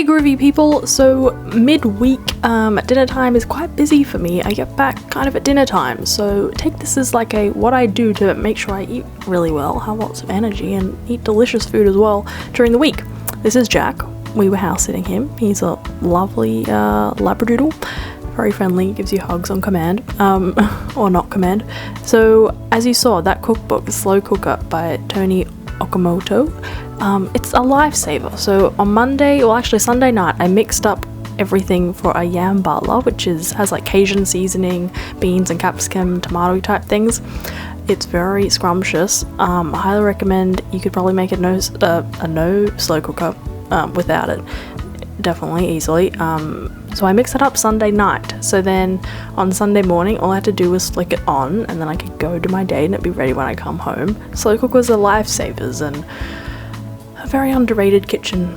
Hey groovy people, so midweek dinner time is quite busy for me. I get back kind of at dinner time, so take this as like a what I do to make sure I eat really well, have lots of energy and eat delicious food as well during the week. This is Jack. We were house sitting him. He's a lovely labradoodle, very friendly, gives you hugs on command, or not command. So as you saw, that cookbook, Slow Cooker by Tony Okamoto, it's a lifesaver. So on Sunday night, I mixed up everything for a yam bala, which has like Cajun seasoning, beans and capsicum, tomato type things. It's very scrumptious. I highly recommend. You could probably make a no slow cooker without it, definitely, easily. So I mixed it up Sunday night, so then on Sunday morning all I had to do was flick it on and then I could go to my day and it'd be ready when I come home. Slow cookers are lifesavers and a very underrated kitchen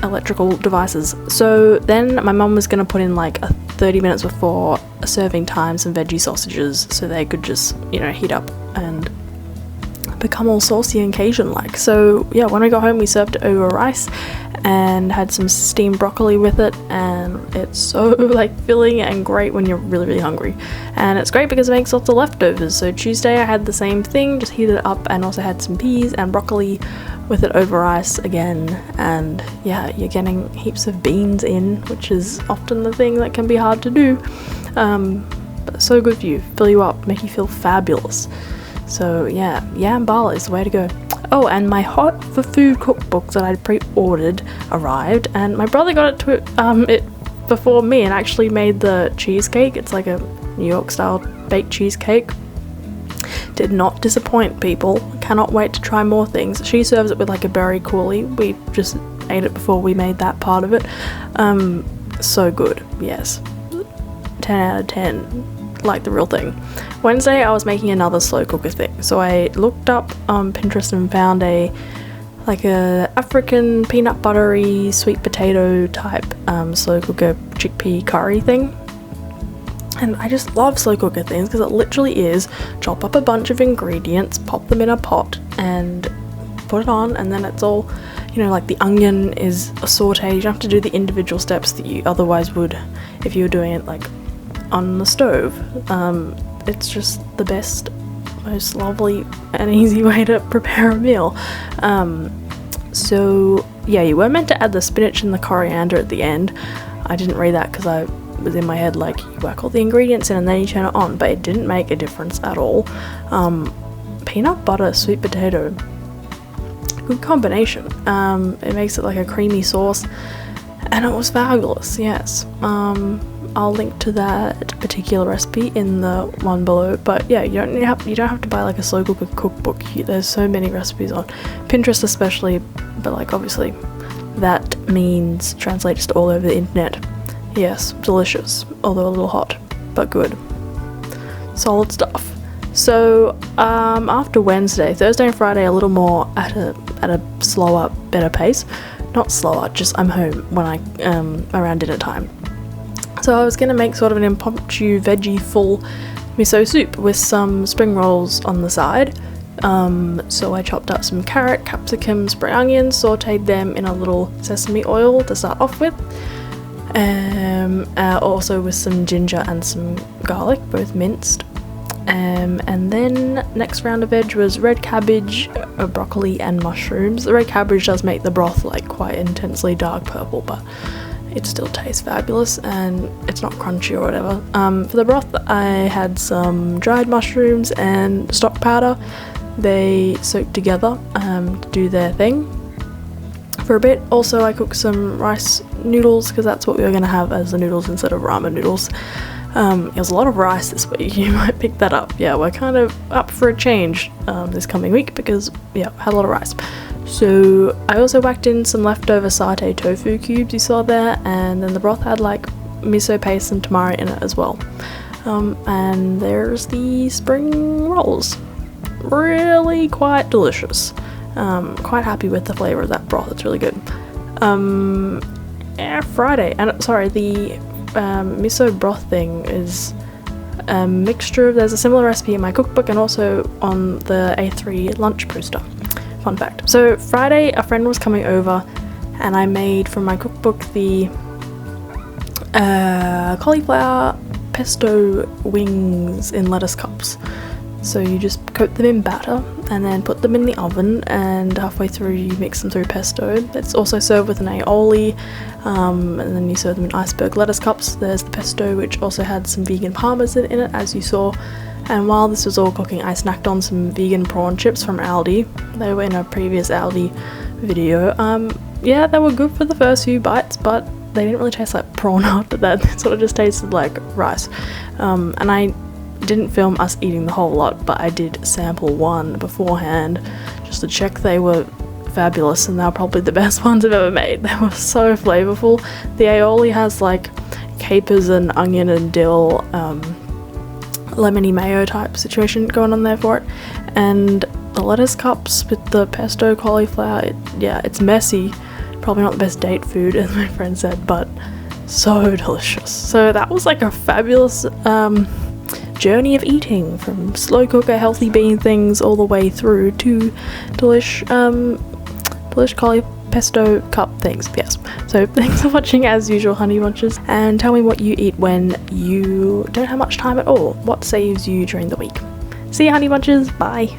electrical devices. So then my mum was going to put in like 30 minutes before a serving time some veggie sausages so they could just, heat up and become all saucy and Cajun like. So yeah, when I got home we served it over rice and had some steamed broccoli with it, and it's so like filling and great when you're really, really hungry. And it's great because it makes lots of leftovers. So Tuesday I had the same thing, just heated it up, and also had some peas and broccoli with it over rice again. And yeah, you're getting heaps of beans in, which is often the thing that can be hard to do, but so good for you, fill you up, make you feel fabulous. So yeah, yam bala is the way to go. Oh, and my hot for food cookbook that I'd pre-ordered arrived, and my brother got it before me and actually made the cheesecake. It's like a New York style baked cheesecake. Did not disappoint, people. Cannot wait to try more things. She serves it with like a berry coulis. We just ate it before we made that part of it. So good, yes. 10 out of 10. Like the real thing. Wednesday I was making another slow cooker thing, so I looked up on Pinterest and found a African peanut buttery sweet potato type slow cooker chickpea curry thing. And I just love slow cooker things because it literally is chop up a bunch of ingredients, pop them in a pot and put it on, and then it's all, like the onion is a saute. You don't have to do the individual steps that you otherwise would if you were doing it like on the stove. It's just the best, most lovely and easy way to prepare a meal. So yeah, you were meant to add the spinach and the coriander at the end. I didn't read that because I was in my head like you whack all the ingredients in and then you turn it on, but it didn't make a difference at all. Peanut butter sweet potato, good combination. It makes it like a creamy sauce and it was fabulous. Yes. I'll link to that particular recipe in the one below, but yeah, you don't have to buy like a slow cooker cookbook. There's so many recipes on Pinterest especially, but like obviously that means translates to all over the internet. Yes, delicious, although a little hot, but good. Solid stuff. So after Wednesday, Thursday and Friday a little more at a slower, better pace. Not slower, just I'm home when I around dinner time. So I was going to make sort of an impromptu veggie full miso soup with some spring rolls on the side. So I chopped up some carrot, capsicum, spring onions, sauteed them in a little sesame oil to start off with. Also with some ginger and some garlic, both minced. And then next round of veg was red cabbage, broccoli and mushrooms. The red cabbage does make the broth like quite intensely dark purple, but it still tastes fabulous and it's not crunchy or whatever. For the broth I had some dried mushrooms and stock powder. They soaked together to do their thing for a bit. Also I cooked some rice noodles because that's what we were going to have as the noodles instead of ramen noodles. It was a lot of rice this week, you might pick that up. Yeah, we're kind of up for a change this coming week because yeah, had a lot of rice. So I also whacked in some leftover satay tofu cubes you saw there, and then the broth had like miso paste and tamari in it as well. And there's the spring rolls. Really quite delicious. Quite happy with the flavour of that broth, it's really good. Friday, and sorry, the miso broth thing is a mixture of, there's a similar recipe in my cookbook and also on the A3 lunch poster. Fun fact. So Friday a friend was coming over and I made from my cookbook the cauliflower pesto wings in lettuce cups. So you just coat them in batter and then put them in the oven, and halfway through you mix them through pesto. It's also served with an aioli, and then you serve them in iceberg lettuce cups. There's the pesto, which also had some vegan parmesan in it, as you saw. And while this was all cooking, I snacked on some vegan prawn chips from Aldi. They were in a previous Aldi video. Yeah, they were good for the first few bites, but they didn't really taste like prawn after that. It sort of just tasted like rice. And I didn't film us eating the whole lot, but I did sample one beforehand just to check they were fabulous, and they were probably the best ones I've ever made. They were so flavorful. The aioli has like capers and onion and dill, lemony mayo type situation going on there for it, and the lettuce cups with the pesto cauliflower, it's messy, probably not the best date food as my friend said, but so delicious. So that was like a fabulous journey of eating, from slow cooker healthy bean things all the way through to delish cauliflower pesto cup things. Yes, so thanks for watching as usual, honey bunches, and tell me what you eat when you don't have much time at all. What saves you during the week? See ya, honey bunches. Bye.